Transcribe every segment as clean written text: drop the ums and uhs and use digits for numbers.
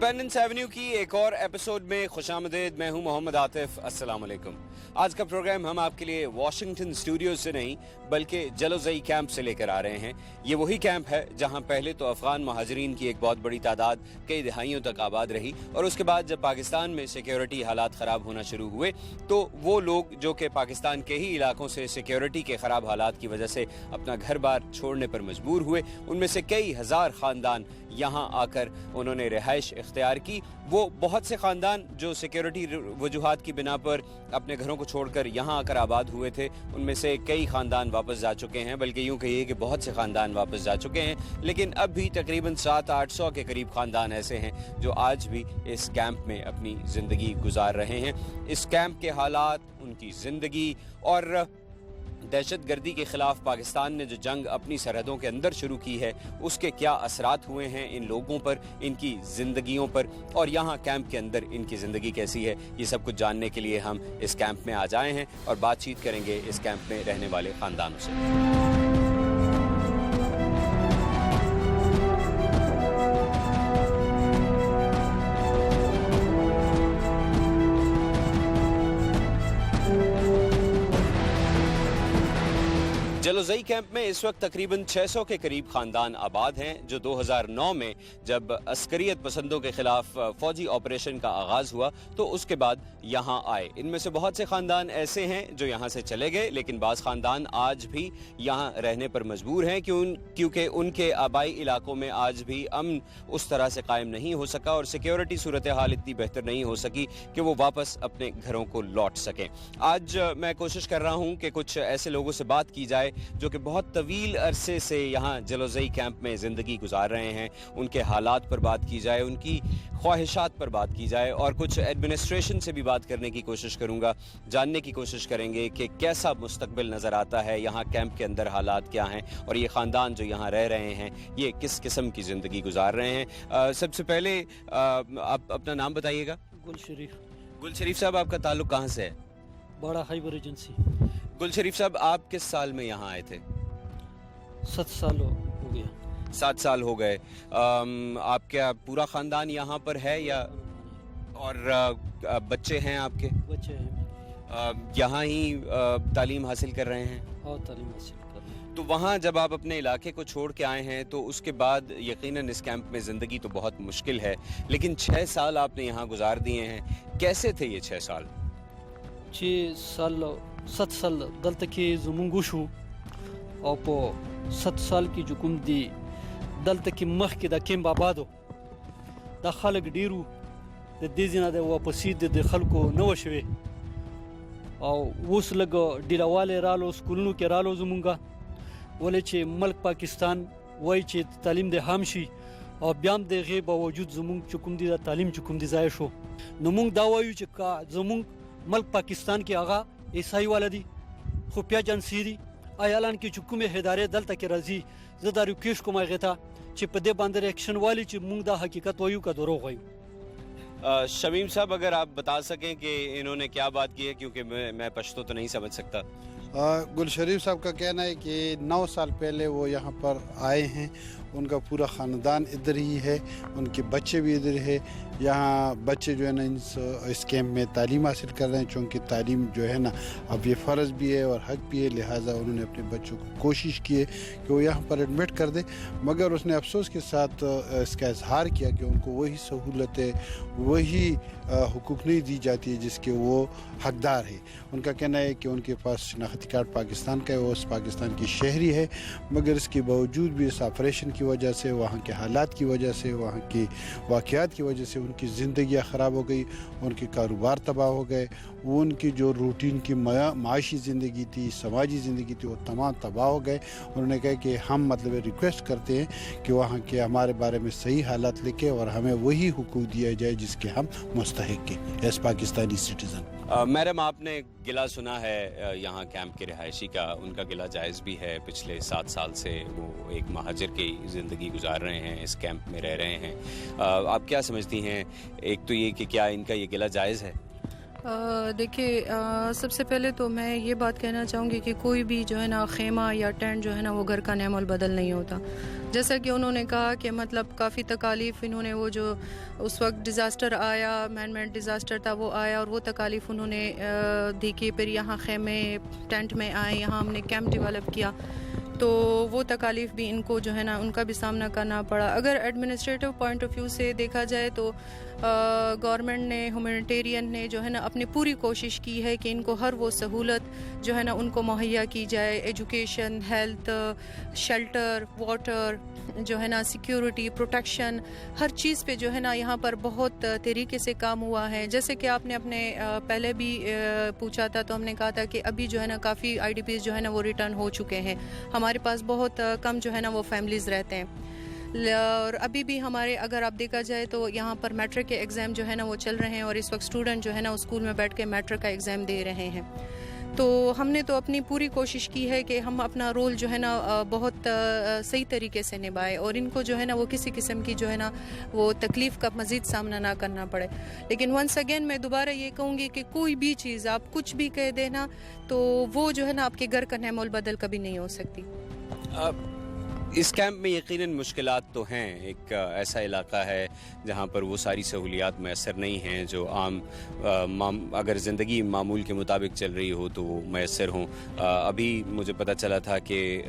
Independence Avenue की एक और एपिसोड में खुशामदीद। मैं हूं मोहम्मद आतिफ। अस्सलाम वालेकुम। आज का प्रोग्राम हम आपके लिए वाशिंगटन स्टूडियो से नहीं बल्कि जलोज़ई कैंप से लेकर आ रहे हैं। ये वही कैंप है जहां पहले तो अफगान महाजरीन की एक बहुत बड़ी तादाद कई दहाइयों तक आबाद रही और उसके बाद जब पाकिस्तान में सिक्योरिटी हालात ख़राब होना शुरू हुए तो वो लोग जो कि पाकिस्तान के ही इलाकों से सिक्योरिटी के ख़राब हालात की वजह से अपना घर बार छोड़ने पर मजबूर हुए, उनमें से कई हज़ार ख़ानदान यहाँ आकर उन्होंने रिहाइश इख्तियार की। वो बहुत से ख़ानदान जो सिक्योरिटी वजूहात की बिना पर अपने घरों को छोड़कर यहाँ आकर आबाद हुए थे, उनमें से कई ख़ानदान वापस जा चुके हैं, बल्कि यूँ कहिए कि बहुत से ख़ानदान वापस जा चुके हैं। लेकिन अब भी तकरीबन 700-800 के करीब ख़ानदान ऐसे हैं जो आज भी इस कैंप में अपनी ज़िंदगी गुजार रहे हैं। इस कैंप के हालात, उनकी ज़िंदगी और दहशत गर्दी के ख़िलाफ़ पाकिस्तान ने जो जंग अपनी सरहदों के अंदर शुरू की है उसके क्या असरात हुए हैं इन लोगों पर, इनकी ज़िंदगियों पर, और यहाँ कैंप के अंदर इनकी ज़िंदगी कैसी है, ये सब कुछ जानने के लिए हम इस कैंप में आज आए हैं और बातचीत करेंगे इस कैंप में रहने वाले ख़ानदानों से। जलोज़ई कैंप में इस वक्त तकरीबन 600 के करीब ख़ानदान आबाद हैं जो 2009 में जब अस्करियत पसंदों के ख़िलाफ़ फ़ौजी ऑपरेशन का आगाज़ हुआ तो उसके बाद यहाँ आए। इनमें से बहुत से ख़ानदान ऐसे हैं जो यहाँ से चले गए, लेकिन बाज़ ख़ानदान आज भी यहाँ रहने पर मजबूर हैं क्योंकि उनके आबाई इलाकों में आज भी अमन उस तरह से कायम नहीं हो सका और सिक्योरिटी सूरत हाल इतनी बेहतर नहीं हो सकी कि वो वापस अपने घरों को लौट सकें। आज मैं कोशिश कर रहा हूँ कि कुछ ऐसे लोगों से बात की जाए जो कि बहुत तवील अरसे से यहाँ जलोज़ई कैंप में ज़िंदगी गुजार रहे हैं, उनके हालात पर बात की जाए, उनकी ख्वाहिशात पर बात की जाए और कुछ एडमिनिस्ट्रेशन से भी बात करने की कोशिश करूँगा। जानने की कोशिश करेंगे कि कैसा मुस्तकबिल नज़र आता है, यहाँ कैंप के अंदर हालात क्या हैं और ये ख़ानदान जो यहाँ रह रहे हैं ये किस किस्म की ज़िंदगी गुजार रहे हैं। सबसे पहले आप अपना नाम बताइएगा। गुल शरीफ साहब, आपका ताल्लुक़ कहाँ से है? बड़ा खैबर एजेंसी। गुल शरीफ साहब, आप किस साल में यहाँ आए थे? 7 साल हो गया। 7 साल हो गए। आपका पूरा ख़ानदान यहाँ पर है या और बच्चे हैं आपके? बच्चे हैं। यहाँ ही तालीम हासिल कर रहे हैं? और तालीम हासिल कर रहे हैं। तो वहाँ जब आप अपने इलाके को छोड़ के आए हैं तो उसके बाद यकीनन इस कैंप में ज़िंदगी तो बहुत मुश्किल है, लेकिन 6 साल आपने यहाँ गुजार दिए हैं। कैसे थे ये 6 साल? 7 साल دلته کې زمونږ شو او په 7 سال کې جو کوم دی دلته کې مخکې د کیمپ آبادو د خلک ډیرو د دې ځینه د واپسې د خلکو نه وشوي او اوس لږ ډیرواله رالو سکولونو کې رالو زمونږه ولې چې ملک پاکستان وای چې تعلیم د هم شي او بیا هم د غیب باوجود زمونږ چې کوم دی د تعلیم چې کوم دی ځای شو نو مونږ دا وایو چې زمونږ ملک پاکستان کې هغه عیسائی والا دی خفیه جنسی دی ایالان کې چې کومې ادارې دلته کې راځي زه دا ریکویسټ کوم هغې ته چې په دې باندې ایکشن والی چې موږ دا حقیقت وایو که دروغ وایو۔ शमीम साहब, अगर आप बता सकें कि इन्होंने क्या बात की है, क्योंकि मैं पश्तो तो नहीं समझ सकता। गुल शरीफ साहब का कहना है कि 9 साल पहले वो यहाँ पर आए हैं, उनका पूरा ख़ानदान इधर ही है, उनके बच्चे भी इधर है। यहाँ बच्चे जो है ना इस कैंप में तालीम हासिल कर रहे हैं, चूँकि तालीम जो है ना अब ये फ़र्ज़ भी है और हक़ भी है, लिहाजा उन्होंने अपने बच्चों को कोशिश की है कि वो यहाँ पर एडमिट कर दे, मगर उसने अफसोस के साथ इसका इजहार किया कि उनको वही सहूलतें, वही हुकूक नहीं दी जाती है जिसके वो हकदार है। उनका कहना है कि उनके पास शनाख्ती कार्ड पाकिस्तान का है, वो उस पाकिस्तान की शहरी है, मगर इसके बावजूद भी इस ऑपरेशन की वजह से, वहाँ के हालात की वजह से, वहाँ के वाक़यात की वजह से उनकी ज़िंदगियाँ ख़राब हो गई, उनके कारोबार तबाह हो गए, उनकी जो रूटीन की माशी ज़िंदगी थी, समाजी ज़िंदगी थी, वो तमाम तबाह हो गए। उन्होंने कहा कि हम मतलब रिक्वेस्ट करते हैं कि वहाँ के हमारे बारे में सही हालात लिखे और हमें वही हुकूक दिया जाए जिसके हम मुस्तहिक हैं एज पाकिस्तानी सिटीज़न। मैडम, आपने गिला सुना है यहाँ कैंप के रिहायशी का, उनका गिला जायज़ भी है। पिछले 7 साल से वो एक महाजर की ज़िंदगी गुजार रहे हैं, इस कैंप में रह रहे हैं। आप क्या समझती हैं? एक तो ये कि क्या इनका ये गिला जायज़ है? देखिए, सबसे पहले तो मैं ये बात कहना चाहूँगी कि कोई भी जो है ना खेमा या टेंट जो है ना वो घर का नेमल बदल नहीं होता। جیسا کہ انہوں نے کہا کہ مطلب کافی تکالیف انہوں نے وہ جو اس وقت ڈیزاسٹر آیا، مین میڈ ڈیزاسٹر تھا وہ آیا، اور وہ تکالیف انہوں نے دیکھی. پھر یہاں خیمے ٹینٹ میں آئے، یہاں ہم نے کیمپ ڈیولپ کیا، تو وہ تکالیف بھی ان کو جو ہے نا ان کا بھی سامنا کرنا پڑا. اگر ایڈمنسٹریٹو پوائنٹ آف ویو سے دیکھا جائے تو گورنمنٹ نے، ہیومینیٹیرین نے جو ہے نا اپنی پوری کوشش کی ہے کہ ان کو ہر وہ سہولت جو ہے نا ان کو مہیا کی جائے. ایجوکیشن، ہیلتھ، شیلٹر، واٹر جو ہے نا، سیکیورٹی، پروٹیکشن، ہر چیز پہ جو ہے نا یہاں پر بہت طریقے سے کام ہوا ہے. جیسے کہ آپ نے اپنے پہلے بھی پوچھا تھا تو ہم نے کہا تھا کہ ابھی جو ہے نا کافی آئی ڈی پیز جو ہے نا وہ ریٹرن ہو چکے ہیں. ہمارے پاس بہت کم جو ہے نا وہ فیملیز رہتے ہیں، اور ابھی بھی ہمارے اگر آپ دیکھا جائے تو یہاں پر میٹرک کے ایگزام جو ہے نا وہ چل رہے ہیں، اور اس وقت اسٹوڈنٹ جو ہے نا اسکول میں بیٹھ کے میٹرک کا ایگزام دے رہے ہیں. تو ہم نے تو اپنی پوری کوشش کی ہے کہ ہم اپنا رول جو ہے نا بہت صحیح طریقے سے نبھائے، اور ان کو جو ہے نا وہ کسی قسم کی جو ہے نا وہ تکلیف کا مزید سامنا نہ کرنا پڑے. لیکن ونس اگین میں دوبارہ یہ کہوں گی کہ کوئی بھی چیز آپ کچھ بھی کہہ دینا تو وہ جو ہے نا آپ کے گھر کا نعم البدل کبھی نہیں ہو سکتی. اس کیمپ میں یقیناً مشکلات تو ہیں. ایک ایسا علاقہ ہے جہاں پر وہ ساری سہولیات میسر نہیں ہیں جو عام اگر زندگی معمول کے مطابق چل رہی ہو تو وہ میسر ہوں. ابھی مجھے پتہ چلا تھا کہ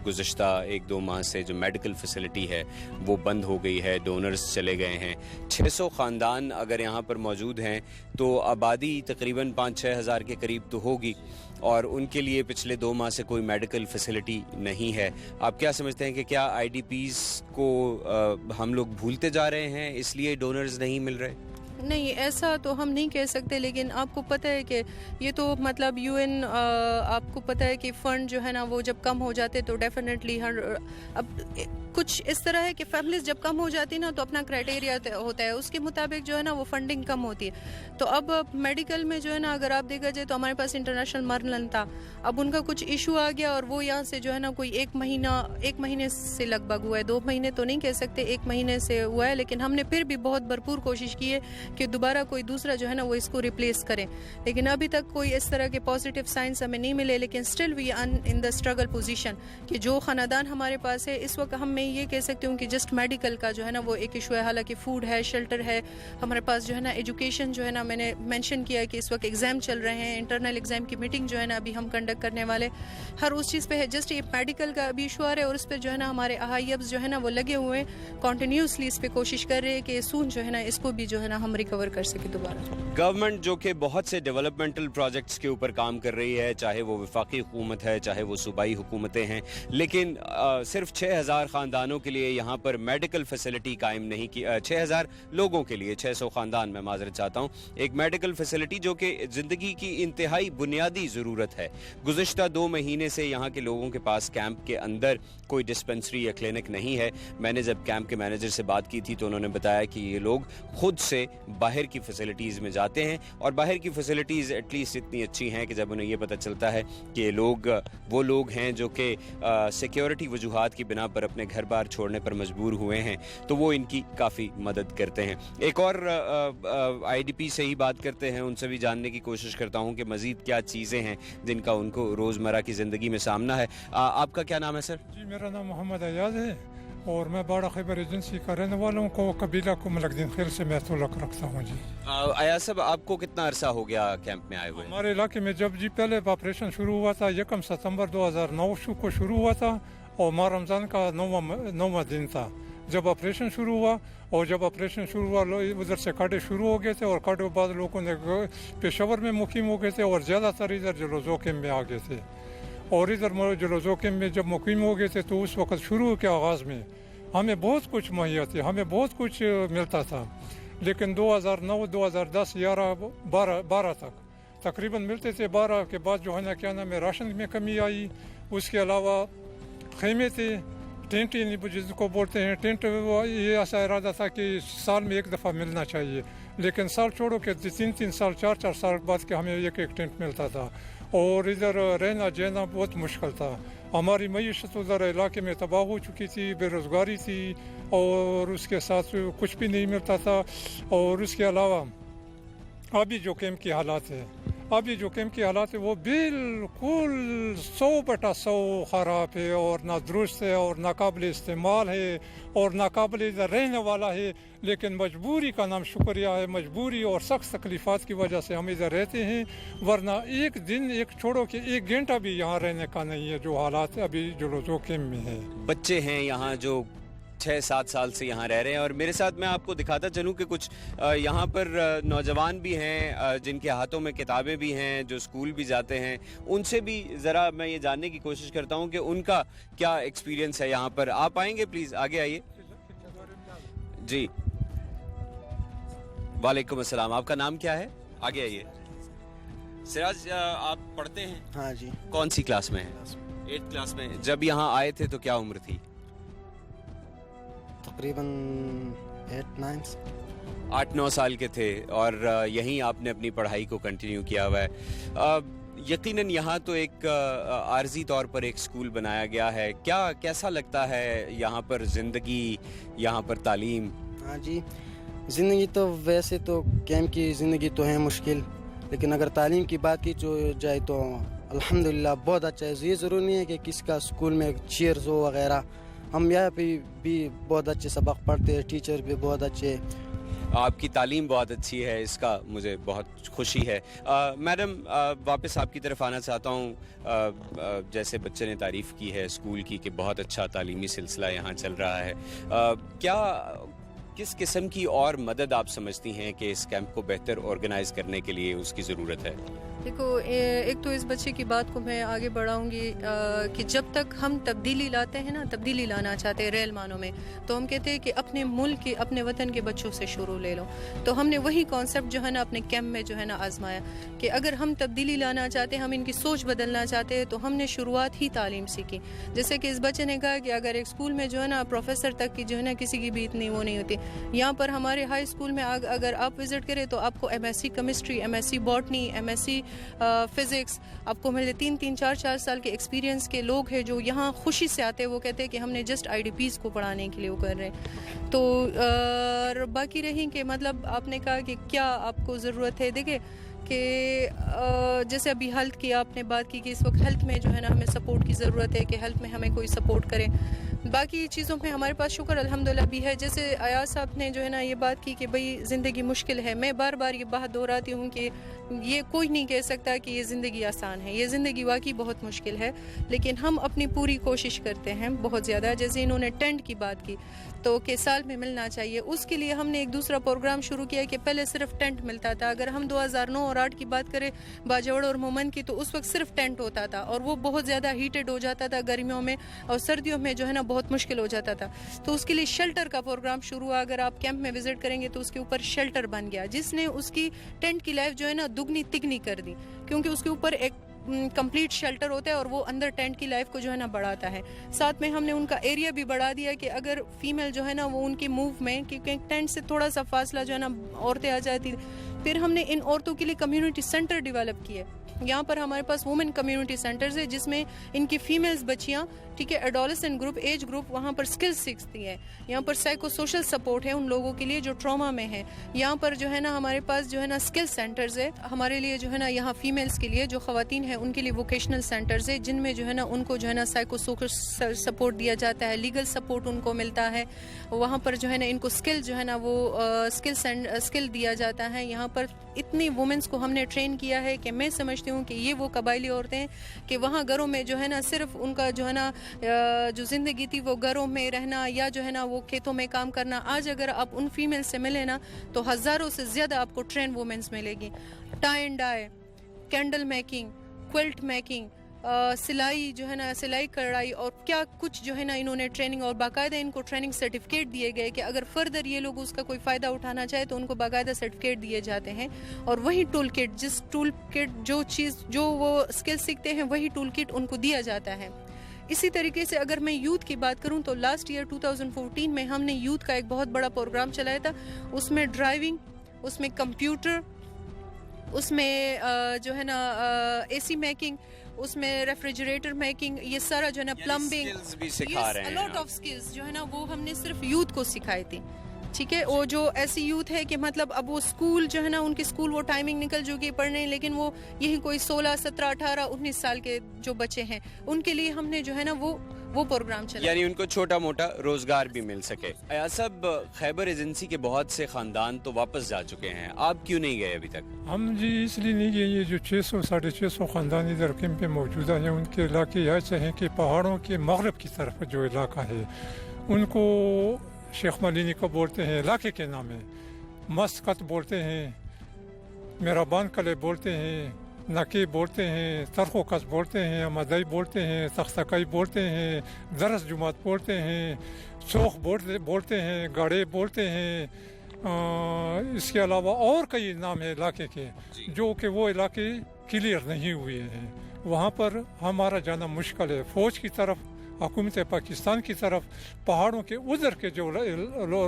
گزشتہ 1-2 ماہ سے جو میڈیکل فیسلٹی ہے وہ بند ہو گئی ہے، ڈونرز چلے گئے ہیں. 600 خاندان اگر یہاں پر موجود ہیں تو آبادی تقریباً 5-6 ہزار کے قریب تو ہوگی، اور ان کے لیے پچھلے 2 ماہ سے کوئی میڈیکل فیسلٹی نہیں ہے. آپ کیا سمجھتے ہیں کہ کیا آئی ڈی پیز کو ہم لوگ بھولتے جا رہے ہیں اس لیے ڈونرز نہیں مل رہے؟ نہیں، ایسا تو ہم نہیں کہہ سکتے، لیکن آپ کو پتہ ہے کہ یہ تو مطلب یو این آپ کو پتہ ہے کہ فنڈ جو ہے نا وہ جب کم ہو جاتے تو ڈیفینیٹلی اب کچھ اس طرح ہے کہ فیملیز جب کم ہو جاتی نا تو اپنا کرائٹیریا ہوتا ہے، اس کے مطابق جو ہے نا وہ فنڈنگ کم ہوتی ہے. تو اب میڈیکل میں جو ہے نا اگر آپ دیکھا جائے تو ہمارے پاس انٹرنیشنل مرلن تھا، اب ان کا کچھ ایشو آ گیا اور وہ یہاں سے جو ہے نا کوئی 1 مہینے سے لگ بھگ ہوا ہے، 2 مہینے تو نہیں کہہ سکتے، 1 مہینے سے ہوا ہے. لیکن ہم نے پھر بھی بہت بھرپور کوشش کی ہے کہ دوبارہ کوئی دوسرا جو ہے نا وہ اس کو ریپلیس کریں، لیکن ابھی تک کوئی اس طرح کے پازیٹیو سائنس ہمیں نہیں ملے. لیکن still we are in the struggle position کہ جو خاندان ہمارے پاس ہے اس وقت ہم میں یہ کہہ سکتی ہوں کہ جسٹ میڈیکل کا جو ہے نا وہ ایک ایشو ہے. حالانکہ فوڈ ہے، شیلٹر ہے، ہمارے پاس جو ہے نا ایجوکیشن جو ہے نا میں نے مینشن کیا ہے کہ اس وقت ایگزام چل رہے ہیں، انٹرنل ایگزام کی میٹنگ جو ہے نا ابھی ہم کنڈکٹ کرنے والے، ہر اس چیز پہ ہے. جسٹ یہ میڈیکل کا ابھی ایشو آ رہا ہے اور اس پہ جو ہے نا ہمارے آئیبس جو ہے نا وہ لگے ہوئے ہیں، کنٹینیوسلی اس پہ کوشش کر رہے ہیں کہ سون جو ہے نا اس کو بھی جو ہے نا ہم ریکور کر سکیں دوبارہ. گورنمنٹ جو کہ بہت سے ڈیولپمنٹل پروجیکٹس کے اوپر کام کر رہی ہے، چاہے وہ وفاقی حکومت ہے چاہے وہ صوبائی حکومتیں ہیں، لیکن صرف 6000 خاندانوں کے لیے یہاں پر میڈیکل فیسلٹی قائم نہیں کی. 6000 لوگوں کے لیے، 600 خاندان میں معذرت چاہتا ہوں، ایک میڈیکل فیسلٹی جو کہ زندگی کی انتہائی بنیادی ضرورت ہے. گزشتہ 2 مہینے سے یہاں کے لوگوں کے پاس کیمپ کے اندر کوئی ڈسپنسری یا کلینک نہیں ہے. میں نے جب کیمپ کے مینیجر سے بات کی تھی تو انہوں نے بتایا کہ یہ لوگ خود سے باہر کی فیسلٹیز میں جاتے ہیں، اور باہر کی فیسلٹیز ایٹ لیسٹ اتنی اچھی ہیں کہ جب انہیں یہ پتہ چلتا ہے کہ یہ لوگ وہ لوگ ہیں جو کہ سیکیورٹی وجوہات کی بنا پر اپنے گھر بار چھوڑنے پر مجبور ہوئے ہیں تو وہ ان کی کافی مدد کرتے ہیں. ایک اور آئی ڈی پی سے ہی بات کرتے ہیں، ان سے بھی جاننے کی کوشش کرتا ہوں کہ مزید کیا چیزیں ہیں جن کا ان کو روزمرہ کی زندگی میں سامنا ہے. آپ کا کیا نام ہے سر؟ جی میرا نام محمد ایاز ہے اور میں باڑہ خیبر ایجنسی کا رہنے والوں کو قبیلہ کو ملک دین خیل سے میں تعلق رکھتا ہوں. جی ایاز صاحب، آپ کو کتنا عرصہ ہو گیا کیمپ میں آئے ہوئے؟ ہمارے علاقے میں جب پہلے آپریشن شروع ہوا تھا 1 ستمبر 2009 کو شروع ہوا تھا اور ماہ رمضان کا 9واں دن تھا جب آپریشن شروع ہوا. اور جب آپریشن شروع ہوا ادھر سے کاٹے شروع ہو گئے تھے اور کاٹے کے بعد لوگوں نے پشاور میں مقیم ہو گئے تھے اور زیادہ تر ادھر جلوزو کیمپ میں آ گئے تھے. اور ادھر جلوزو کیمپ میں جب مقیم ہو گئے تھے تو اس وقت شروع کے آغاز میں ہمیں بہت کچھ مہیا تھے، ہمیں بہت کچھ ملتا تھا. لیکن 2009 2010 11 12 تک تقریباً ملتے تھے. 12 کے بعد جو ہے نا کیا نام ہے راشن میں کمی آئی. اس کے علاوہ خیمے تھے، ٹینٹ جس کو بولتے ہیں ٹینٹ، یہ ایسا ارادہ تھا کہ سال میں 1 دفعہ ملنا چاہیے، لیکن سال چھوڑو کہ 3 سال 4 سال بعد کہ ہمیں ایک ٹینٹ ملتا تھا. اور ادھر رہنا جینا بہت مشکل تھا. ہماری معیشت ادھر علاقے میں تباہ ہو چکی تھی، بے روزگاری تھی اور اس کے ساتھ کچھ بھی نہیں ملتا تھا. اور اس کے علاوہ ابھی جو کیمپ کی حالات ہے، अभी जो कैंप के हालात है वो बिल्कुल 100/100 ख़राब है और ना दुरुस्त है और नाकाबिल इस्तेमाल है और नाकाबिल इधर रहने वाला है। लेकिन मजबूरी का नाम शुक्रिया है, मजबूरी और सख्त तकलीफ़ात की वजह से हम इधर रहते हैं, वरना एक दिन एक छोड़ो कि 1 घंटा भी यहाँ रहने का नहीं है जो हालात अभी जो कैंप में है। बच्चे हैं यहाँ जो 6-7 साल से यहाँ रह रहे हैं और मेरे साथ मैं आपको दिखाता चलूँ कि कुछ यहाँ पर नौजवान भी हैं जिनके हाथों में किताबें भी हैं, जो स्कूल भी जाते हैं। उनसे भी ज़रा मैं ये जानने की कोशिश करता हूँ कि उनका क्या एक्सपीरियंस है यहाँ पर। आप आएंगे प्लीज़, आगे आइए जी। वालेकुम अस्सलाम, आपका नाम क्या है? आगे आइए। सिराज, आप पढ़ते हैं? हाँ जी। कौन सी क्लास में हैं? 8th क्लास में। जब यहाँ आए थे तो क्या उम्र थी? तकरीबन 8-9 साल के थे और यहीं आपने अपनी पढ़ाई को कंटिन्यू किया हुआ है। यकीनन यहाँ तो एक आर्जी तौर पर एक स्कूल बनाया गया है, क्या कैसा लगता है यहाँ पर ज़िंदगी, यहाँ पर तालीम? हाँ जी, ज़िंदगी तो वैसे तो कैंप की ज़िंदगी तो है मुश्किल, लेकिन अगर तालीम की बात की जाए तो अल्हम्दुलिल्लाह बहुत अच्छा है। ये ज़रूरी नहीं है कि किसी का स्कूल में चेयर्स हो वगैरह, हम यहाँ पे भी बहुत अच्छे सबक पढ़ते हैं, टीचर भी बहुत अच्छे हैं। आपकी तालीम बहुत अच्छी है, इसका मुझे बहुत खुशी है। मैडम, वापस आपकी तरफ आना चाहता हूँ। जैसे बच्चे ने तारीफ़ की है स्कूल की कि बहुत अच्छा तालीमी सिलसिला यहाँ चल रहा है, किस किस्म की और मदद आप समझती हैं कि इस कैंप को बेहतर ऑर्गेनाइज करने के लिए उसकी ज़रूरत है? देखो, एक तो इस बच्चे की बात को मैं आगे बढ़ाऊंगी कि जब तक हम तब्दीली लाते हैं ना, तब्दीली लाना चाहते हैं रियल मानों में, तो हम कहते हैं कि अपने मुल्क के, अपने वतन के बच्चों से शुरू ले लो। तो हमने वही कॉन्सेप्ट जो है ना अपने कैंप में जो है ना आजमाया कि अगर हम तब्दीली लाना चाहते हैं, हम इनकी सोच बदलना चाहते हैं, तो हमने शुरुआत ही तालीम से की। जैसे कि इस बच्चे ने कहा कि अगर एक स्कूल में जो है ना प्रोफेसर तक की जो है ना किसी की भी इतनी वो नहीं होती, यहाँ पर हमारे हाई स्कूल में अगर आप विजिट करें तो आपको MSc chemistry, MSc botany, MSc physics आपको मिले। 3-4 साल के एक्सपीरियंस के लोग हैं जो यहाँ खुशी से आते हैं। वो कहते हैं कि हमने जस्ट IDPs को पढ़ाने के लिए वो कर रहे हैं। तो बाकी रही कि मतलब आपने कहा कि क्या आपको ज़रूरत है, देखिए कि जैसे अभी हेल्थ की आपने बात की कि इस वक्त हेल्थ में जो है ना हमें सपोर्ट की ज़रूरत है कि हेल्थ में हमें कोई सपोर्ट करे। बाकी चीज़ों में हमारे पास शुक्र अल्हम्दुलिल्लाह भी है। जैसे अयाज साहब ने जो है ना ये बात की कि भाई ज़िंदगी मुश्किल है, मैं बार बार ये बात दोहराती हूँ कि ये कोई नहीं कह सकता कि ये ज़िंदगी आसान है। ये ज़िंदगी वाकई बहुत मुश्किल है, लेकिन हम अपनी पूरी कोशिश करते हैं बहुत ज़्यादा। जैसे इन्होंने टेंट की बात की तो कि साल में मिलना चाहिए, उसके लिए हमने एक दूसरा प्रोग्राम शुरू किया कि पहले सिर्फ टेंट मिलता था। अगर हम 2009 और 8 की बात करें, बाजवड़ और मोमन की, तो उस वक्त सिर्फ टेंट होता था और वो बहुत ज़्यादा हीटेड हो जाता था गर्मियों में, और सर्दियों में जो है ना बहुत मुश्किल हो जाता था। तो उसके लिए शेल्टर का प्रोग्राम शुरू हुआ। अगर आप कैंप में विजिट करेंगे तो उसके ऊपर शेल्टर बन गया, जिसने उसकी टेंट की लाइफ जो है ना दुगनी तिगनी कर दी, क्योंकि उसके ऊपर एक कंप्लीट शेल्टर होता है और वो अंदर टेंट की लाइफ को जो है ना बढ़ाता है। साथ में हमने उनका एरिया भी बढ़ा दिया कि अगर फीमेल जो है ना वो उनकी मूव में, क्योंकि टेंट से थोड़ा सा फासला जो है ना औरतें आ जाती। फिर हमने इन औरतों के लिए कम्युनिटी सेंटर डेवलप किए। यहाँ पर हमारे पास वुमेन कम्युनिटी सेंटर्स है जिसमें इनकी फीमेल्स बच्चियाँ, ठीक है, एडोलेसेंट ग्रुप, एज ग्रुप, वहाँ पर स्किल्स सीखती हैं। यहाँ पर साइको सोशल सपोर्ट है उन लोगों के लिए जो ट्रॉमा में है। यहाँ पर जो है ना हमारे पास जो है ना स्किल सेंटर्स है हमारे लिए जो है ना, यहाँ फीमेल्स के लिए जो ख़वातीन हैं उनके लिए वोकेशनल सेंटर्स है जिनमें जो है ना उनको जो है ना साइको सोशल सपोर्ट दिया जाता है, लीगल सपोर्ट उनको मिलता है। वहाँ पर जो है ना इनको स्किल जो है ना वो स्किल दिया जाता है। यहाँ पर इतनी वुमेंस को हमने ट्रेन किया है कि मैं समझती हूँ कि ये वो कबायली औरतें हैं कि वहाँ घरों में जो है ना सिर्फ उनका जो है ना जो ज़िंदगी थी वो घरों में रहना या जो है ना वो खेतों में काम करना। आज अगर आप उन फीमेल से मिले ना तो हज़ारों से ज़्यादा आपको ट्रेन वुमेंस मिलेगी। Tie and dye, candle making, quilt making, सिलाई जो है ना, सिलाई कढ़ाई, और क्या कुछ जो है ना इन्होंने ट्रेनिंग, और बाकायदा इनको ट्रेनिंग सर्टिफिकेट दिए गए कि अगर फर्दर ये लोग उसका कोई फ़ायदा उठाना चाहे तो उनको बाकायदा सर्टिफिकेट दिए जाते हैं। और वही टूल किट, जिस टूल किट जो चीज़ जो वो स्किल सीखते हैं वही टूल किट उनको दिया जाता है। इसी तरीके से अगर मैं यूथ की बात करूं तो लास्ट ईयर 2014 में हमने यूथ का एक बहुत बड़ा प्रोग्राम चलाया था। उसमें ड्राइविंग, उसमें कंप्यूटर, उसमें जो है ना AC मेकिंग, उसमें रेफ्रिजरेटर मेकिंग, ये सारा जो है ना प्लम्बिंग, भी सिखा रहे हैं। लॉट ऑफ स्किल्स जो है ना वो हमने सिर्फ यूथ को सिखाई थी। ٹھیک ہے. وہ جو ایسی یوتھ ہے کہ مطلب اب وہ اسکول جو ہے نا ان کی اسکول وہ ٹائمنگ نکل چکی پڑھنے, لیکن وہ یہی کوئی 16, 17, 18, 19 سال کے جو بچے ہیں ان کے لیے ہم نے جو ہے نا وہ پروگرام چلا, یعنی ان کو چھوٹا موٹا روزگار بھی مل سکے. ایاز صاحب, خیبر ایجنسی کے بہت سے خاندان تو واپس جا چکے ہیں, آپ کیوں نہیں گئے ابھی تک؟ ہم جی اس لیے نہیں گئے, یہ جو 600 650 خاندان ادھر کیمپ پہ موجودہ ہیں ان کے علاقے ایسے ہیں کہ پہاڑوں کے مغرب کی طرف جو علاقہ ہے ان کو شیخ ملینی کو بولتے ہیں, علاقے کے نام ہے, مسقط بولتے ہیں, میرابان قلعے بولتے ہیں, نکی بولتے ہیں, ترخوکس بولتے ہیں, مدئی بولتے ہیں, تختکئی بولتے ہیں, درس جماعت بولتے ہیں, چوخ بولتے ہیں, گاڑے بولتے ہیں, اس کے علاوہ اور کئی نام ہیں علاقے کے جو کہ وہ علاقے کلیئر نہیں ہوئے ہیں. وہاں پر ہمارا جانا مشکل ہے. فوج کی طرف, حکومت پاکستان کی طرف پہاڑوں کے ادھر کے جو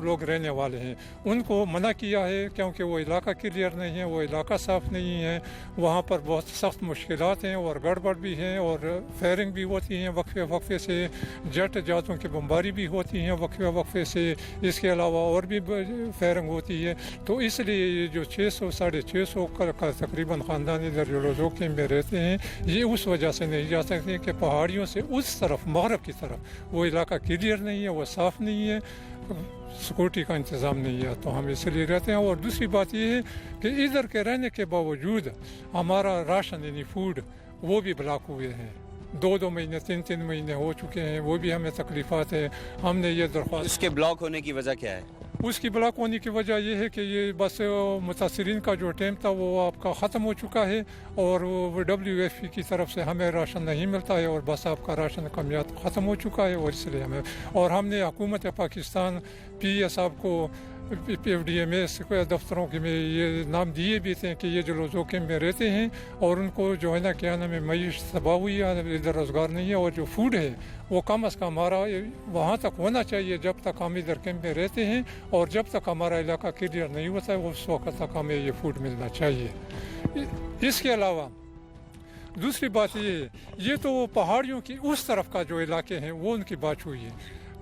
لوگ رہنے والے ہیں ان کو منع کیا ہے کیونکہ وہ علاقہ کلیئر نہیں ہے, وہ علاقہ صاف نہیں ہے. وہاں پر بہت سخت مشکلات ہیں اور گڑبڑ بھی ہیں اور فائرنگ بھی ہوتی ہیں وقفے وقفے سے, جٹ جہازوں کی بمباری بھی ہوتی ہیں وقفے وقفے سے, اس کے علاوہ اور بھی فائرنگ ہوتی ہے. تو اس لیے یہ جو 600 650 کا تقریباً خاندان ادھر جو لوگ میں رہتے ہیں یہ اس وجہ سے نہیں جا سکتے کہ پہاڑیوں سے اس طرف مغرب کی طرف وہ علاقہ کلیئر نہیں ہے, وہ صاف نہیں ہے, سیکورٹی کا انتظام نہیں ہے, تو ہم اس لیے رہتے ہیں. اور دوسری بات یہ ہے کہ ادھر کے رہنے کے باوجود ہمارا راشن یعنی فوڈ وہ بھی بلاک ہوئے ہیں, 2 مہینے 3 مہینے ہو چکے ہیں, وہ بھی ہمیں تکلیفات ہیں. ہم نے یہ درخواست, اس کے بلاک ہونے کی وجہ کیا ہے؟ اس کی بلاک ہونے کی وجہ یہ ہے کہ یہ بس متاثرین کا جو ٹائم تھا وہ آپ کا ختم ہو چکا ہے اور وہ WFP کی طرف سے ہمیں راشن نہیں ملتا ہے اور بس آپ کا راشن کا میعاد ختم ہو چکا ہے. اور اس لیے ہمیں, اور ہم نے حکومت پاکستان PS صاحب کو FDMS دفتروں کے میں یہ نام دیے بھی تھے کہ یہ جو لوگ میں رہتے ہیں اور ان کو جو ہے نا کیا نام ہے معیشت تباہ ہوئی ہے, ادھر روزگار نہیں ہے, اور جو فوڈ ہے وہ کم از کم ہمارا وہاں تک ہونا چاہیے جب تک ہم ادھر کیمپ میں رہتے ہیں, اور جب تک ہمارا علاقہ کلیئر نہیں ہوتا ہے اس وقت تک ہمیں یہ فوڈ ملنا چاہیے. اس کے علاوہ دوسری بات یہ ہے, یہ تو پہاڑیوں کی اس طرف کا جو علاقے ہیں وہ ان کی بات ہوئی ہے.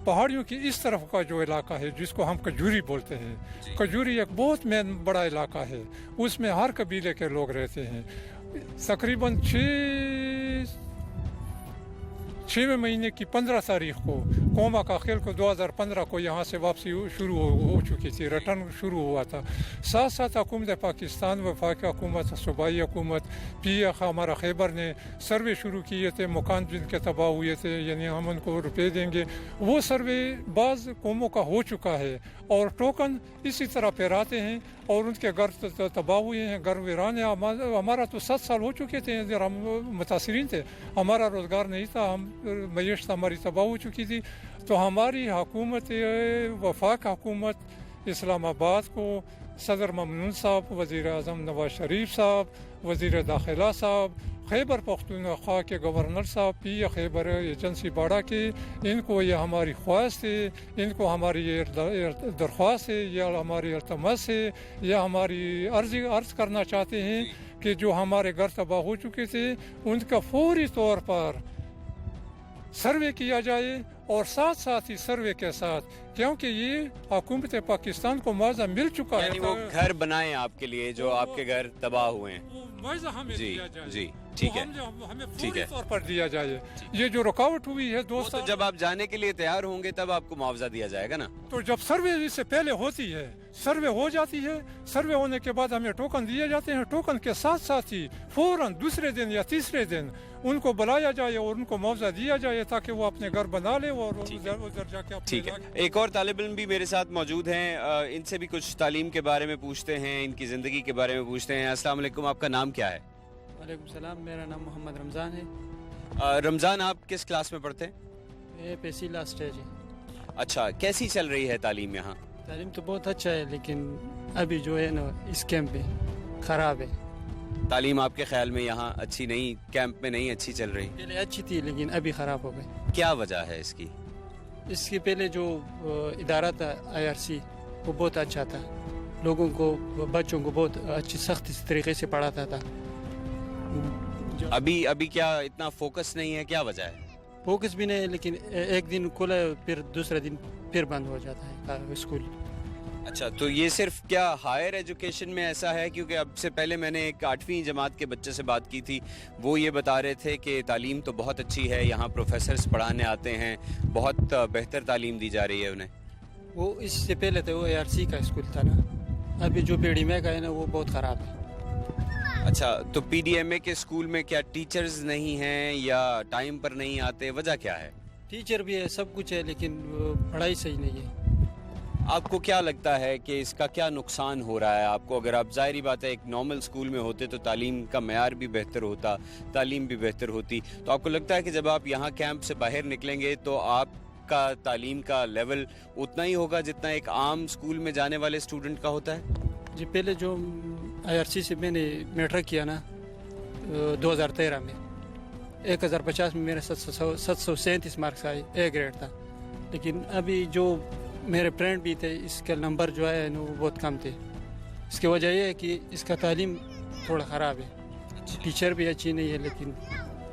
پہاڑیوں کی اس طرف کا جو علاقہ ہے جس کو ہم کجوری بولتے ہیں, کجوری ایک بہت بڑا علاقہ ہے, اس میں ہر قبیلے کے لوگ رہتے ہیں. تقریباً 6 مہینے کی 15 تاریخ کو قوما کا خیل کو 2015 کو یہاں سے واپسی شروع ہو چکی تھی, ریٹرن شروع ہوا تھا. ساتھ ساتھ حکومت پاکستان, وفاقی حکومت, صوبائی حکومت, ہمارا خیبر نے سروے شروع کیے تھے مکان جن کے تباہ ہوئے تھے, یعنی ہم ان کو روپے دیں گے. وہ سروے بعض قوموں کا ہو چکا ہے اور ٹوکن اسی طرح پھیراتے ہیں اور ان کے گھر تباہ ہوئے ہیں, گھر ویران ہیں. ہمارا تو 7 سال ہو چکے تھے جب ہم متاثرین تھے, ہمارا روزگار نہیں تھا, ہم معیشت ہماری تباہ ہو چکی تھی. تو ہماری حکومت, وفاق حکومت اسلام آباد کو صدر ممنون صاحب, وزیر اعظم نواز شریف صاحب, وزیر داخلہ صاحب, خیبر پختونخوا کے گورنر صاحب, خیبر ایجنسی باڑا کے, ان کو یہ ہماری خواہش ہے, ان کو ہماری یہ درخواست ہے, یا ہماری التماس ہے, یا ہماری عرض کرنا چاہتے ہیں کہ جو ہمارے گھر تباہ ہو چکے تھے ان کا فوری طور پر سروے کیا جائے, اور ساتھ ساتھ ہی سروے کے ساتھ, کیونکہ یہ حکومت پاکستان کو معاوضہ مل چکا ہے. یعنی وہ گھر بنائیں آپ کے لیے جو آپ کے گھر تباہ ہوئے ہیں, معاوضہ ہمیں دیا جائے. جی ٹھیک ہے, ہمیں فوری طور پر دیا جائے. یہ جو رکاوٹ ہوئی ہے دوست, تو جب آپ جانے کے لیے تیار ہوں گے تب آپ کو معاوضہ دیا جائے گا نا. تو جب سروے اس سے پہلے ہوتی ہے, سروے ہو جاتی ہے, سروے ہونے کے بعد ہمیں ٹوکن دیے جاتے ہیں. ٹوکن کے ساتھ ساتھ ہی فوراً دوسرے دن یا تیسرے دن ان کو بلایا جائے اور ان کو معاوضہ دیا جائے تاکہ وہ اپنے گھر بنا لے اور ادھر جا کے. ٹھیک ہے, ایک اور طالب علم بھی میرے ساتھ موجود ہیں, ان سے بھی کچھ تعلیم کے بارے میں پوچھتے ہیں, ان کی زندگی کے بارے میں پوچھتے ہیں. السلام علیکم, آپ کا نام کیا ہے؟ وعلیکم السلام, میرا نام محمد رمضان ہے. رمضان, آپ کس کلاس میں پڑھتے ہیں؟ پیسی لاسٹ ہے جی. اچھا, کیسی چل رہی ہے تعلیم یہاں؟ تعلیم تو بہت اچھا ہے, لیکن ابھی جو ہے نا اس کیمپ میں خراب ہے. تعلیم آپ کے خیال میں یہاں اچھی نہیں, کیمپ میں نہیں اچھی چل رہی؟ پہلے اچھی تھی لیکن ابھی خراب ہو گئی. کیا وجہ ہے اس کی؟ اس کے پہلے جو ادارہ تھا IRC وہ بہت اچھا تھا, لوگوں کو, بچوں کو بہت اچھی سخت طریقے سے پڑھاتا تھا. ابھی کیا اتنا فوکس نہیں ہے, کیا وجہ ہے؟ فوکس بھی نہیں, لیکن ایک دن کھلا پھر دوسرے دن پھر بند ہو جاتا ہے اسکول. अच्छा, तो ये सिर्फ क्या हायर एजुकेशन में ऐसा है? क्योंकि अब से पहले मैंने एक 8वीं जमात के बच्चे से बात की थी, वो ये बता रहे थे कि तालीम तो बहुत अच्छी है, यहाँ प्रोफेसर्स पढ़ाने आते हैं, बहुत बेहतर तालीम दी जा रही है उन्हें। वो इससे पहले तो वो ARC का स्कूल था ना, अभी जो PDMA का है ना वो बहुत ख़राब है। अच्छा, तो PDMA के स्कूल में क्या टीचर्स नहीं हैं या टाइम पर नहीं आते, वजह क्या है? टीचर भी है, सब कुछ है, लेकिन पढ़ाई सही नहीं है। आपको क्या लगता है कि इसका क्या नुकसान हो रहा है आपको? अगर आप, जाहिर बात है, एक नॉर्मल स्कूल में होते तो तालीम का मयार भी बेहतर होता, तालीम भी बेहतर होती, तो आपको लगता है कि जब आप यहाँ कैंप से बाहर निकलेंगे तो आपका तालीम का लेवल उतना ही होगा जितना एक आम स्कूल में जाने वाले स्टूडेंट का होता है? जी, पहले जो IRC से मैंने मैट्रिक किया ना 2013 में, 1050 में मेरे 737 मार्क्स आए, A ग्रेड था। लेकिन अभी जो मेरे फ्रेंड भी थे, इसका नंबर जो है वो बहुत कम थे। इसकी वजह यह है कि इसका तालीम थोड़ा ख़राब है, टीचर भी अच्छी नहीं है, लेकिन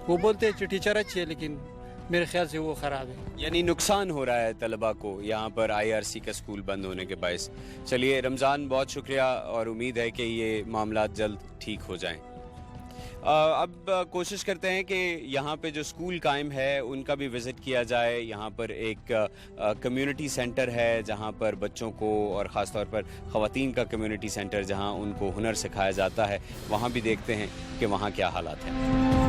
वो बोलते हैं टीचर अच्छी है, लेकिन मेरे ख्याल से वो ख़राब है। यानी नुकसान हो रहा है तलबा को यहाँ पर IRC का स्कूल बंद होने के बायस। चलिए रमज़ान, बहुत शुक्रिया और उम्मीद है कि ये मामला जल्द ठीक हो जाएं। अब कोशिश करते हैं कि यहाँ पे जो स्कूल कायम है उनका भी विज़िट किया जाए। यहाँ पर एक कम्युनिटी सेंटर है जहाँ पर बच्चों को, और ख़ास तौर पर ख़वातीन का कम्युनिटी सेंटर जहाँ उनको हुनर सिखाया जाता है, वहाँ भी देखते हैं कि वहाँ क्या हालात हैं।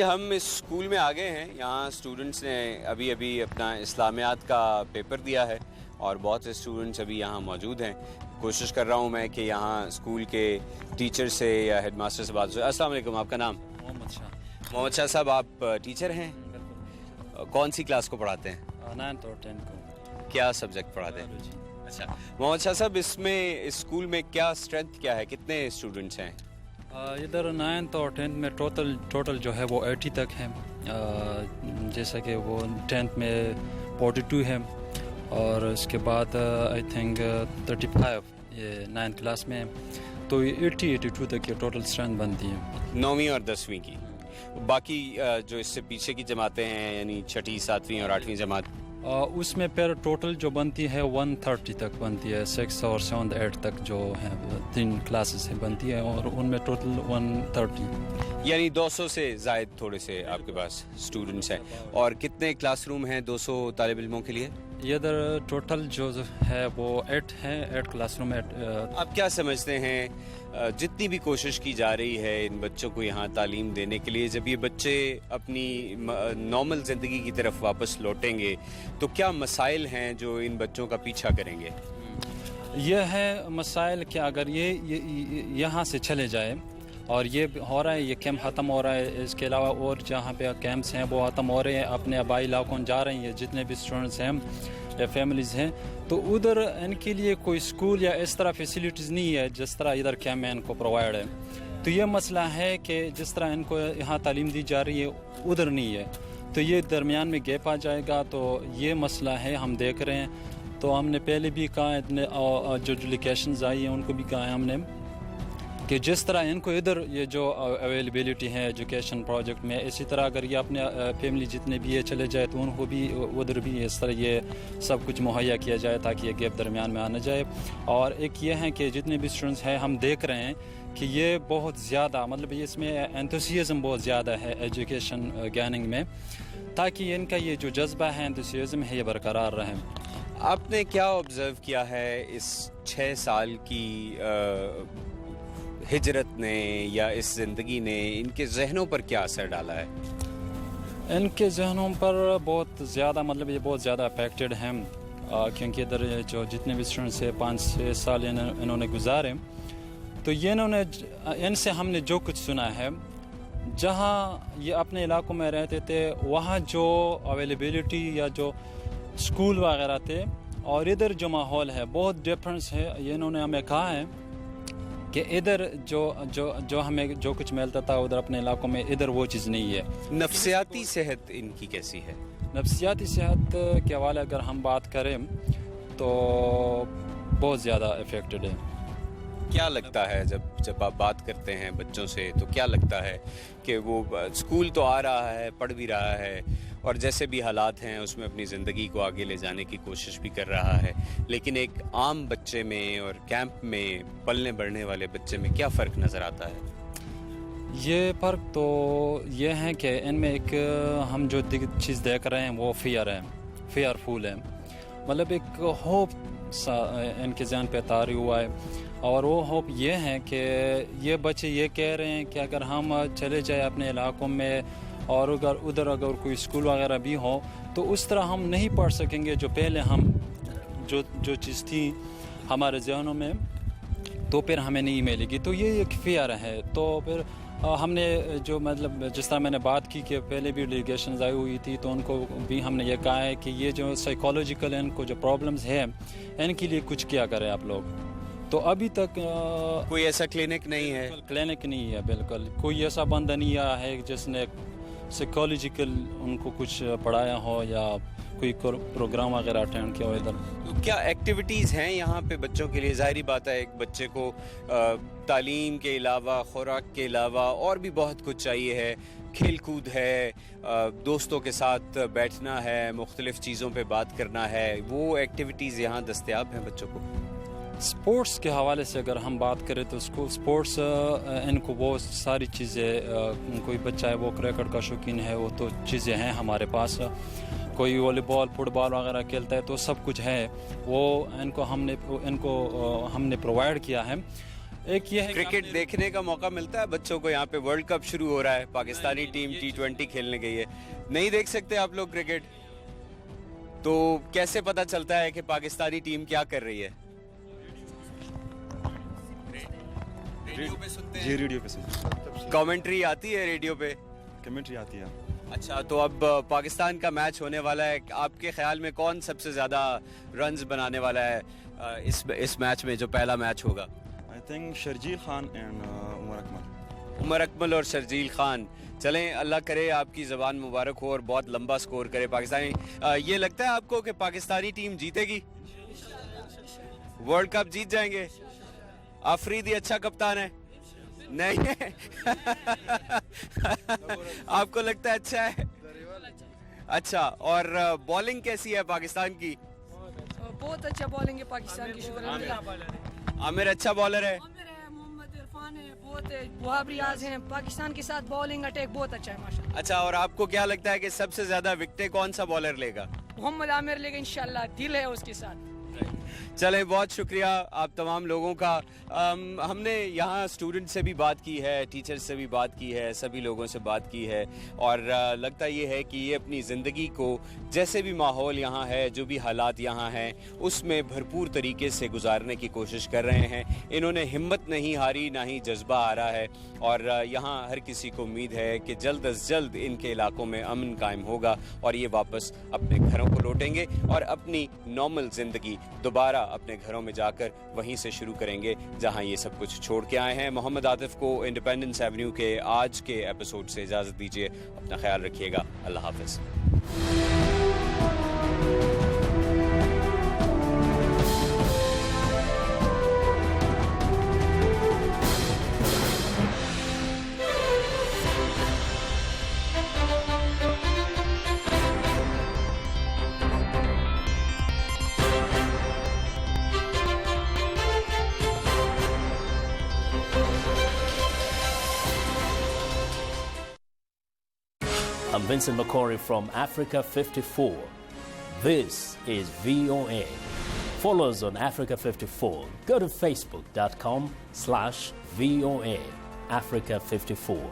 हम इस स्कूल में आ गए हैं। यहाँ स्टूडेंट्स ने अभी अभी अपना इस्लामियात का पेपर दिया है और बहुत से स्टूडेंट्स अभी यहाँ मौजूद हैं। कोशिश कर रहा हूँ मैं कि यहाँ स्कूल के टीचर से या हेडमास्टर से बात हो। अस्सलाम वालेकुम, आपका नाम? मोहम्मद शाह। मोहम्मद शाह साहब, आप टीचर हैं? कौन सी क्लास को पढ़ाते हैं? 9th और 10th को। क्या सब्जेक्ट पढ़ाते हैं? अच्छा मोहम्मद शाह साहब, इसमें इस स्कूल में क्या स्ट्रेंथ क्या है, कितने स्टूडेंट्स हैं? इधर 9th और 10th में टोटल जो है वो 80 तक है। जैसा कि वो 10th में 42 है और इसके बाद आई थिंक 35 ये 9th क्लास में है, तो ये 82 तक ये टोटल स्ट्रेंथ बनती है 9वीं और 10वीं की। बाकी जो इससे पीछे की जमातें हैं, यानी 6ठी, 7वीं और 8वीं जमात, उसमें फिर टोटल जो बनती है 130 तक बनती है। 6 और 7 8 तक जो है 3 क्लासेस है बनती है और उनमें टोटल 130, यानी 200 से ज़ायद थोड़े से आपके पास स्टूडेंट्स हैं। और कितने क्लासरूम हैं 200 तालिब इल्मों के लिए? इधर टोटल जो है वो 8 है, 8 क्लासरूम है। आप क्या समझते हैं, जितनी भी कोशिश की जा रही है इन बच्चों को यहाँ तालीम देने के लिए, जब ये बच्चे अपनी नॉर्मल ज़िंदगी की तरफ वापस लौटेंगे तो क्या मसाइल हैं जो इन बच्चों का पीछा करेंगे? यह है मसाइल कि अगर ये यहाँ से चले जाए और ये हो रहा है, ये कैंप ख़त्म हो रहा है, इसके अलावा और जहाँ पे कैंप्स हैं वो ख़त्म हो रहे हैं, अपने आबाई इलाकों जा रहे हैं जितने भी स्टूडेंट्स हैं या फैमिलीज़ हैं, तो उधर इनके लिए कोई स्कूल या इस तरह फैसिलिटीज़ नहीं है जिस तरह इधर कैंप में इनको प्रोवाइड है। तो ये मसला है कि जिस तरह इनको यहाँ तालीम दी जा रही है उधर नहीं है, तो ये दरमियान में गैप आ जाएगा। तो ये मसला है, हम देख रहे हैं। तो हमने पहले भी कहा, इतने जो डेलीगेशंस आई हैं उनको भी कहा है हमने कि जिस तरह इनको इधर ये जो अवेलेबिलिटी है एजुकेशन प्रोजेक्ट में, इसी तरह अगर ये अपने फैमिली जितने भी ये चले जाए तो उनको भी उधर भी इस तरह ये सब कुछ मुहैया किया जाए ताकि ये गैप दरमियान में आना जाए। और एक ये है कि जितने भी स्टूडेंट्स हैं, हम देख रहे हैं कि ये बहुत ज़्यादा, मतलब इसमें एंथुसियाज़म बहुत ज़्यादा है एजुकेशन गेनिंग में, ताकि इनका ये जो जज्बा है, एंथुसियाज़म है, ये बरकरार रहे। आपने क्या ऑब्ज़र्व किया है इस 6 साल की हिजरत ने या इस ज़िंदगी ने इनके जहनों पर क्या असर डाला है? इनके जहनों पर बहुत ज़्यादा, मतलब ये बहुत ज़्यादा अफेक्टेड हैं, क्योंकि इधर जो जितने भी स्टूडेंट्स हैं 5-6 साल इन्होंने गुजारे, तो ये इनसे हमने जो कुछ सुना है, जहाँ ये अपने इलाकों में रहते थे वहाँ जो अवेलेबिलिटी या जो स्कूल वगैरह थे और इधर जो माहौल है बहुत डिफरेंस है। ये इन्होंने हमें कहा है कि इधर जो हमें जो कुछ मिलता था उधर अपने इलाकों में, इधर वो चीज़ नहीं है। नफ्सियाती सेहत इनकी कैसी है? नफ्सियाती सेहत के हवाले अगर हम बात करें तो बहुत ज़्यादा अफेक्टेड है। کیا لگتا ہے جب آپ بات کرتے ہیں بچوں سے تو کیا لگتا ہے کہ وہ اسکول تو آ رہا ہے, پڑھ بھی رہا ہے اور جیسے بھی حالات ہیں اس میں اپنی زندگی کو آگے لے جانے کی کوشش بھی کر رہا ہے, لیکن ایک عام بچے میں اور کیمپ میں پلنے بڑھنے والے بچے میں کیا فرق نظر آتا ہے؟ یہ فرق تو یہ ہے کہ ان میں ایک ہم جو چیز دیکھ رہے ہیں وہ فیئر فل ہے, مطلب ایک ہوپ سا ان کے ذہن پہ طاری ہوا ہے, اور وہ ہوپ یہ ہے کہ یہ بچے یہ کہہ رہے ہیں کہ اگر ہم چلے جائیں اپنے علاقوں میں اور اگر کوئی اسکول وغیرہ بھی ہو تو اس طرح ہم نہیں پڑھ سکیں گے جو پہلے ہم جو چیز تھی ہمارے ذہنوں میں, تو پھر ہمیں نہیں ملے گی. تو یہ ایک فیئر ہے. تو پھر ہم نے جو مطلب جس طرح میں نے بات کی کہ پہلے بھی ڈیلیگیشنز آئی ہوئی تھی تو ان کو بھی ہم نے یہ کہا ہے کہ یہ جو سائیکالوجیکل ان کو جو پرابلمز ہیں ان کے لیے کچھ کیا کریں آپ لوگ. تو ابھی تک کوئی ایسا کلینک نہیں ہے؟ کلینک نہیں ہے, بالکل کوئی ایسا بندہ نہیں آیا ہے جس نے سائیکالوجیکل ان کو کچھ پڑھایا ہو یا کوئی پروگرام وغیرہ اٹینڈ کیا ہو ادھر. تو کیا ایکٹیویٹیز ہیں یہاں پہ بچوں کے لیے؟ ظاہری بات ہے ایک بچے کو تعلیم کے علاوہ, خوراک کے علاوہ اور بھی بہت کچھ چاہیے ہے. کھیل کود ہے, دوستوں کے ساتھ بیٹھنا ہے, مختلف چیزوں پہ بات کرنا ہے, وہ ایکٹیویٹیز یہاں دستیاب ہیں بچوں کو؟ سپورٹس کے حوالے سے اگر ہم بات کریں تو سپورٹس ان کو بہت ساری چیزیں, کوئی بچہ ہے وہ کرکٹ کا شوقین ہے, وہ تو چیزیں ہیں ہمارے پاس. کوئی والی بال فٹ بال وغیرہ کھیلتا ہے تو سب کچھ ہے, وہ ان کو ہم نے پرووائڈ کیا ہے. ایک یہ ہے کرکٹ دیکھنے کا موقع ملتا ہے بچوں کو. یہاں پہ ورلڈ کپ شروع ہو رہا ہے, پاکستانی ٹیم T20 کھیلنے گئی ہے. نہیں دیکھ سکتے آپ لوگ کرکٹ؟ تو کیسے پتہ چلتا ہے کہ پاکستانی ٹیم کیا کر رہی ہے؟ ریڈیو پہ سنتے ہیں؟ جی ریڈیو پہ سنتے. کامنٹری آتی ہے ریڈیو پہ؟ کمنٹری آتی ہے. اچھا, تو اب پاکستان کا میچ ہونے والا ہے, آپ کے خیال میں کون سب سے زیادہ رنز بنانے والا ہے اس میچ میں جو پہلا میچ ہوگا؟ I think Sharjeel Khan and Umar Akmal. Umar Akmal اور شرجیل خان. چلیں اللہ کرے آپ کی زبان مبارک ہو اور بہت لمبا سکور کرے پاکستانی. یہ لگتا ہے آپ کو کہ پاکستانی ٹیم جیتے گی, ورلڈ کپ جیت جائیں گے؟ آفریدی اچھا کپتان ہے؟ نہیں آپ کو لگتا ہے اچھا ہے؟ اچھا, اور بالنگ کیسی ہے پاکستان کی؟ بہت اچھا بالنگ ہے پاکستان کی, شکر الحمدللہ. عامر اچھا بالر ہے؟ محمد عرفان ہے, بہت وہاب ریاض ہیں. پاکستان کے ساتھ بالنگ اٹیک بہت اچھا ہے ماشاءاللہ. اچھا, اور آپ کو کیا لگتا ہے کہ سب سے زیادہ وکٹیں کون سا بالر لے گا؟ محمد عامر لے گا انشاءاللہ, دل ہے اس کے ساتھ. چلیں, بہت شکریہ آپ تمام لوگوں کا. ہم نے یہاں اسٹوڈنٹ سے بھی بات کی ہے, ٹیچر سے بھی بات کی ہے, سبھی لوگوں سے بات کی ہے, اور لگتا یہ ہے کہ یہ اپنی زندگی کو جیسے بھی ماحول یہاں ہے, جو بھی حالات یہاں ہیں, اس میں بھرپور طریقے سے گزارنے کی کوشش کر رہے ہیں. انہوں نے ہمت نہیں ہاری, نہ ہی جذبہ آ رہا ہے, اور یہاں ہر کسی کو امید ہے کہ جلد از جلد ان کے علاقوں میں امن قائم ہوگا اور یہ واپس اپنے گھروں کو لوٹیں گے اور اپنی نارمل زندگی دوبارہ اپنے گھروں میں جا کر وہیں سے شروع کریں گے جہاں یہ سب کچھ چھوڑ کے آئے ہیں. محمد عاطف کو انڈیپینڈنس ایونیو کے آج کے ایپیسوڈ سے اجازت دیجیے. اپنا خیال رکھیے گا. اللہ حافظ. I'm Vincent McCory from Africa 54. This is VOA. Follow us on Africa 54. Go to facebook.com/VOA Africa 54.